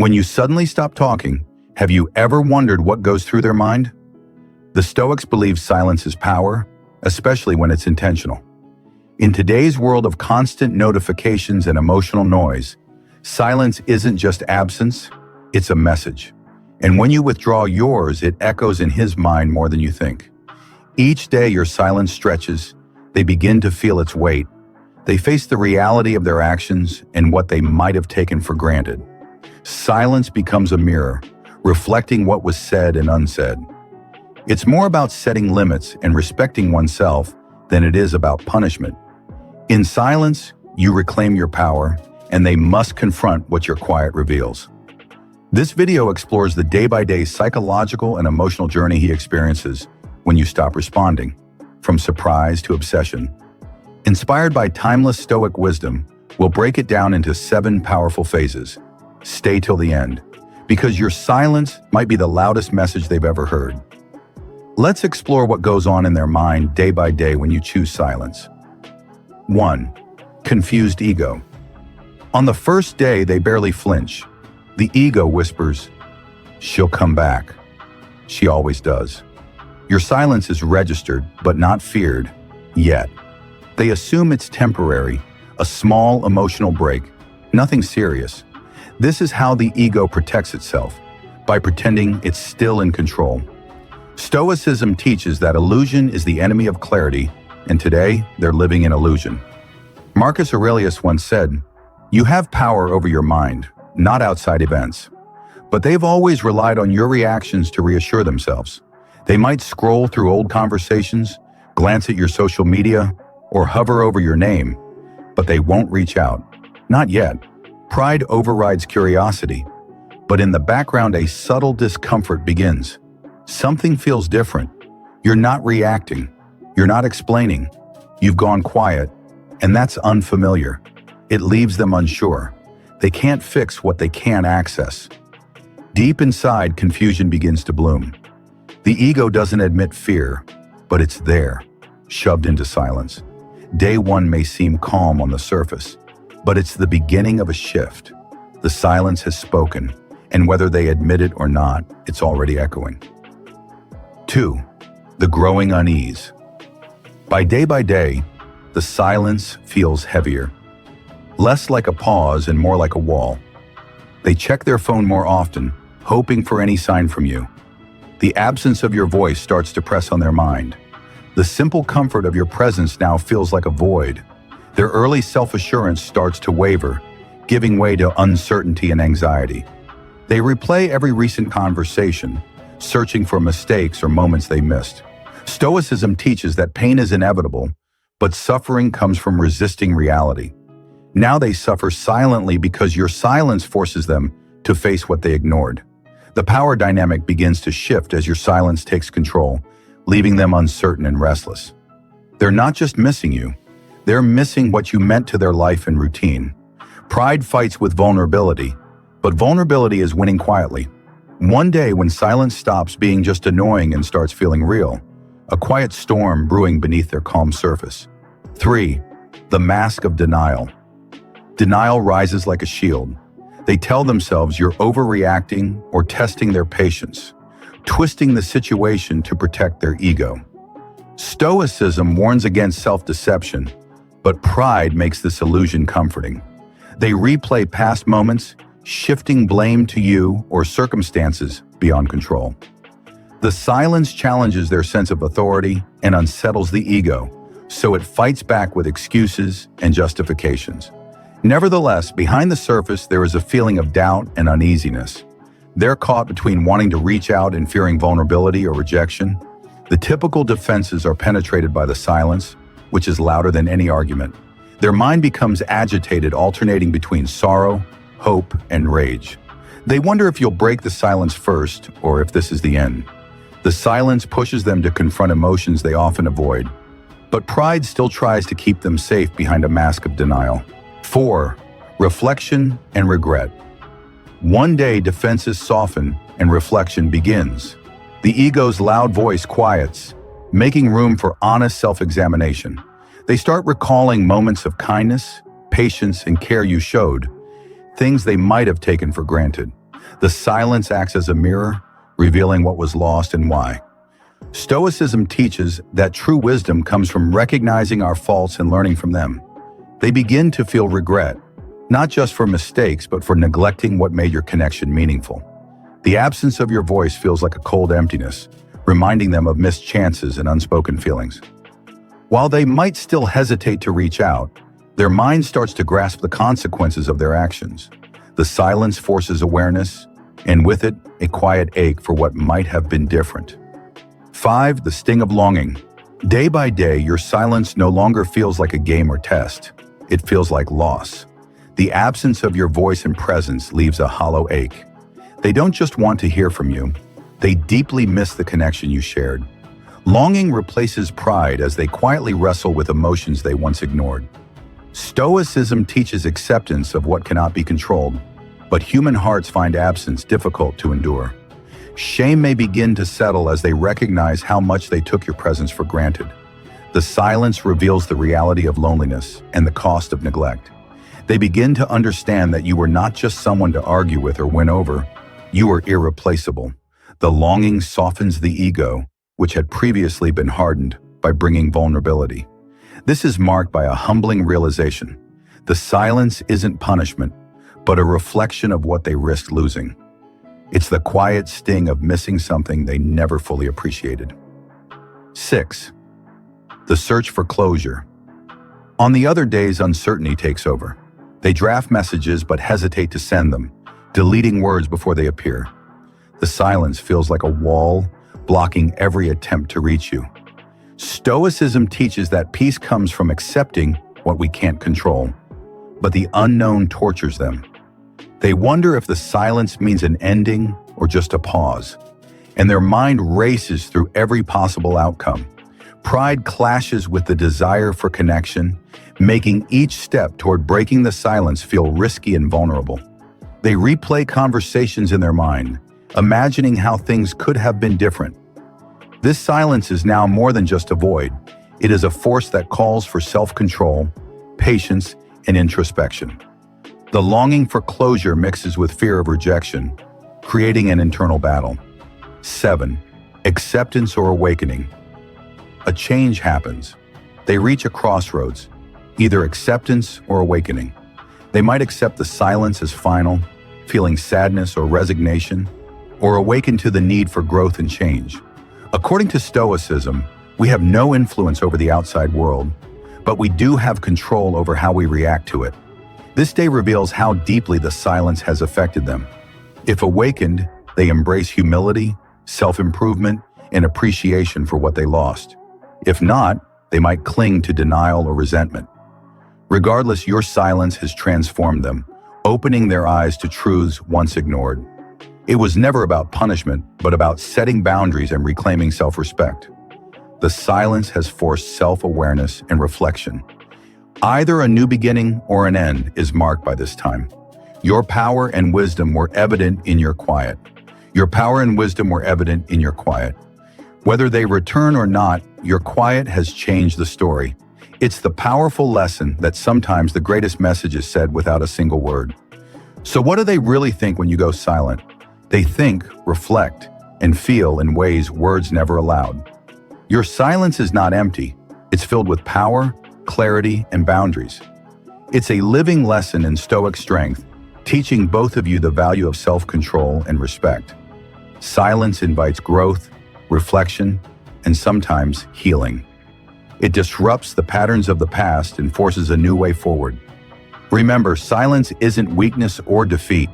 When you suddenly stop talking, have you ever wondered what goes through their mind? The Stoics believe silence is power, especially when it's intentional. In today's world of constant notifications and emotional noise, silence isn't just absence, it's a message. And when you withdraw yours, it echoes in his mind more than you think. Each day your silence stretches, they begin to feel its weight. They face the reality of their actions and what they might have taken for granted. Silence becomes a mirror, reflecting what was said and unsaid. It's more about setting limits and respecting oneself than it is about punishment. In silence, you reclaim your power, and they must confront what your quiet reveals. This video explores the day-by-day psychological and emotional journey he experiences when you stop responding, from surprise to obsession. Inspired by timeless Stoic wisdom, we'll break it down into 7 powerful phases. Stay till the end, because your silence might be the loudest message they've ever heard. Let's explore what goes on in their mind day by day when you choose silence. 1. Confused ego. On the first day, they barely flinch. The ego whispers, "She'll come back." She always does. Your silence is registered, but not feared, yet. They assume it's temporary, a small emotional break, nothing serious. This is how the ego protects itself, by pretending it's still in control. Stoicism teaches that illusion is the enemy of clarity, and today they're living in illusion. Marcus Aurelius once said, "You have power over your mind, not outside events." But they've always relied on your reactions to reassure themselves. They might scroll through old conversations, glance at your social media, or hover over your name, but they won't reach out. Not yet. Pride overrides curiosity, but in the background a subtle discomfort begins. Something feels different. You're not reacting. You're not explaining. You've gone quiet, and that's unfamiliar. It leaves them unsure. They can't fix what they can't access. Deep inside, confusion begins to bloom. The ego doesn't admit fear, but it's there, shoved into silence. Day 1 may seem calm on the surface, but it's the beginning of a shift. The silence has spoken, and whether they admit it or not, it's already echoing. 2. The growing unease. By day, the silence feels heavier. Less like a pause and more like a wall. They check their phone more often, hoping for any sign from you. The absence of your voice starts to press on their mind. The simple comfort of your presence now feels like a void. Their early self-assurance starts to waver, giving way to uncertainty and anxiety. They replay every recent conversation, searching for mistakes or moments they missed. Stoicism teaches that pain is inevitable, but suffering comes from resisting reality. Now they suffer silently because your silence forces them to face what they ignored. The power dynamic begins to shift as your silence takes control, leaving them uncertain and restless. They're not just missing you, they're missing what you meant to their life and routine. Pride fights with vulnerability, but vulnerability is winning quietly. One day when silence stops being just annoying and starts feeling real, a quiet storm brewing beneath their calm surface. 3. The mask of denial. Denial rises like a shield. They tell themselves you're overreacting or testing their patience, twisting the situation to protect their ego. Stoicism warns against self-deception, but pride makes this illusion comforting. They replay past moments, shifting blame to you or circumstances beyond control. The silence challenges their sense of authority and unsettles the ego, so it fights back with excuses and justifications. Nevertheless, behind the surface, there is a feeling of doubt and uneasiness. They're caught between wanting to reach out and fearing vulnerability or rejection. The typical defenses are penetrated by the silence, which is louder than any argument. Their mind becomes agitated, alternating between sorrow, hope, and rage. They wonder if you'll break the silence first, or if this is the end. The silence pushes them to confront emotions they often avoid, but pride still tries to keep them safe behind a mask of denial. 4. Reflection and regret. One day, defenses soften and reflection begins. The ego's loud voice quiets, making room for honest self-examination. They start recalling moments of kindness, patience, and care you showed, things they might have taken for granted. The silence acts as a mirror, revealing what was lost and why. Stoicism teaches that true wisdom comes from recognizing our faults and learning from them. They begin to feel regret, not just for mistakes, but for neglecting what made your connection meaningful. The absence of your voice feels like a cold emptiness, reminding them of missed chances and unspoken feelings. While they might still hesitate to reach out, their mind starts to grasp the consequences of their actions. The silence forces awareness, and with it, a quiet ache for what might have been different. 5. The sting of longing. Day by day, your silence no longer feels like a game or test. It feels like loss. The absence of your voice and presence leaves a hollow ache. They don't just want to hear from you, they deeply miss the connection you shared. Longing replaces pride as they quietly wrestle with emotions they once ignored. Stoicism teaches acceptance of what cannot be controlled, but human hearts find absence difficult to endure. Shame may begin to settle as they recognize how much they took your presence for granted. The silence reveals the reality of loneliness and the cost of neglect. They begin to understand that you were not just someone to argue with or win over, you were irreplaceable. The longing softens the ego, which had previously been hardened, by bringing vulnerability. This is marked by a humbling realization. The silence isn't punishment, but a reflection of what they risked losing. It's the quiet sting of missing something they never fully appreciated. 6. The search for closure. On the other days, uncertainty takes over. They draft messages but hesitate to send them, deleting words before they appear. The silence feels like a wall, blocking every attempt to reach you. Stoicism teaches that peace comes from accepting what we can't control, but the unknown tortures them. They wonder if the silence means an ending or just a pause, and their mind races through every possible outcome. Pride clashes with the desire for connection, making each step toward breaking the silence feel risky and vulnerable. They replay conversations in their mind, imagining how things could have been different. This silence is now more than just a void. It is a force that calls for self-control, patience, and introspection. The longing for closure mixes with fear of rejection, creating an internal battle. 7. Acceptance or awakening. A change happens. They reach a crossroads, either acceptance or awakening. They might accept the silence as final, feeling sadness or resignation, or awaken to the need for growth and change. According to Stoicism, we have no influence over the outside world, but we do have control over how we react to it. This day reveals how deeply the silence has affected them. If awakened, they embrace humility, self-improvement, and appreciation for what they lost. If not, they might cling to denial or resentment. Regardless, your silence has transformed them, opening their eyes to truths once ignored. It was never about punishment, but about setting boundaries and reclaiming self-respect. The silence has forced self-awareness and reflection. Either a new beginning or an end is marked by this time. Your power and wisdom were evident in your quiet. Your power and wisdom were evident in your quiet. Whether they return or not, your quiet has changed the story. It's the powerful lesson that sometimes the greatest message is said without a single word. So what do they really think when you go silent? They think, reflect, and feel in ways words never allowed. Your silence is not empty. It's filled with power, clarity, and boundaries. It's a living lesson in Stoic strength, teaching both of you the value of self-control and respect. Silence invites growth, reflection, and sometimes healing. It disrupts the patterns of the past and forces a new way forward. Remember, silence isn't weakness or defeat.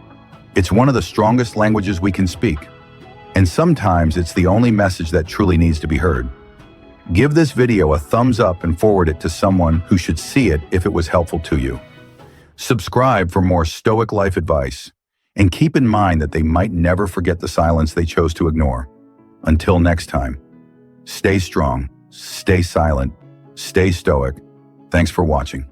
It's one of the strongest languages we can speak. And sometimes it's the only message that truly needs to be heard. Give this video a thumbs up and forward it to someone who should see it if it was helpful to you. Subscribe for more Stoic life advice, and keep in mind that they might never forget the silence they chose to ignore. Until next time, stay strong, stay silent, stay stoic. Thanks for watching.